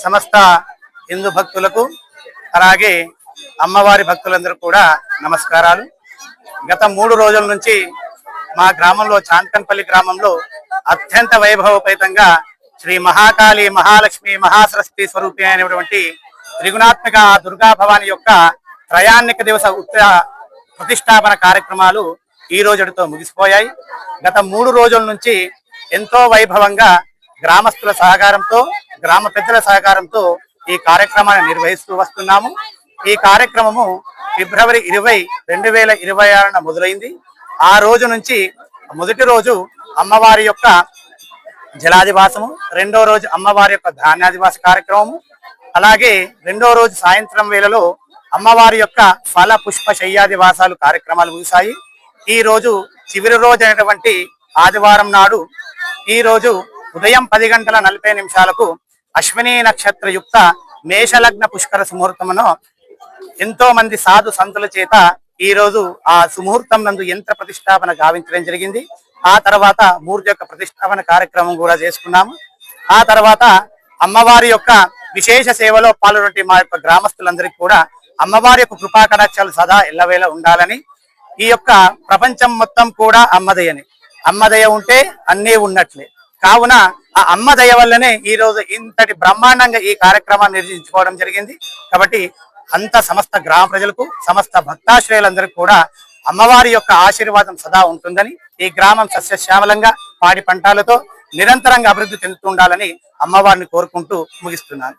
సమస్త హిందూ భక్తులకు అలాగే అమ్మవారి భక్తులందరూ కూడా నమస్కారాలు. గత 3 రోజుల నుంచి మా గ్రామంలో చాంతన్పల్లి గ్రామంలో అత్యంత వైభవపేతంగా శ్రీ మహాకాళి మహాలక్ష్మి మహాసరస్వతి స్వరూపి అయినటువంటి త్రిగుణాత్మక దుర్గా భవాని యొక్క త్రయాణిక దివస ప్రతిష్టాపన కార్యక్రమాలు ఈ రోజుతో ముగిసిపోయాయి. గత 3 రోజుల నుంచి ఎంతో వైభవంగా గ్రామస్తుల సహకారంతో గ్రామ పెద్దల సహకారంతో ఈ కార్యక్రమాన్ని నిర్వహిస్తూ వస్తున్నాము. ఈ కార్యక్రమము ఫిబ్రవరి 20, 2026 మొదలైంది. ఆ రోజు నుంచి మొదటి రోజు అమ్మవారి యొక్క జలాదివాసము, రెండో రోజు అమ్మవారి యొక్క ధాన్యాదివాస కార్యక్రమము, అలాగే రెండో రోజు సాయంత్రం వేళలో అమ్మవారి యొక్క ఫల పుష్ప శయ్యాదివాసాలు కార్యక్రమాలు ముగిశాయి. ఈ రోజు చివరి రోజు అయినటువంటి ఆదివారం నాడు ఈ రోజు ఉదయం 10:40 అశ్విని నక్షత్ర యుక్త మేషలగ్న పుష్కర సుముహూర్తమును ఎంతో మంది సాధు సంతుల చేత ఈ రోజు ఆ సుముహూర్తం నందు యంత్ర ప్రతిష్టాపన గావించడం జరిగింది. ఆ తర్వాత మూర్తి యొక్క ప్రతిష్టాపన కార్యక్రమం కూడా చేసుకున్నాము. ఆ తర్వాత అమ్మవారి యొక్క విశేష సేవలో పాల్గొనే మా యొక్క గ్రామస్తులందరికీ కూడా అమ్మవారి యొక్క కృపా కటాక్షాలు సదా ఎల్లవేళ ఉండాలని, ఈ యొక్క ప్రపంచం మొత్తం కూడా అమ్మదయని, అమ్మదయ ఉంటే అన్నీ ఉన్నట్లే. కావున ఆ అమ్మదయ వల్లనే ఈ రోజు ఇంతటి బ్రహ్మాండంగా ఈ కార్యక్రమాన్ని నిర్వహించుకోవడం జరిగింది. కాబట్టి అంత సమస్త గ్రామ ప్రజలకు సమస్త భక్తాశ్రయులందరికీ కూడా అమ్మవారి యొక్క ఆశీర్వాదం సదా ఉంటుందని, ఈ గ్రామం సస్యశ్యామలంగా పాడి పంటలతో నిరంతరంగా అభివృద్ధి చెందుతుండాలని అమ్మవారిని కోరుకుంటూ ముగిస్తున్నాను.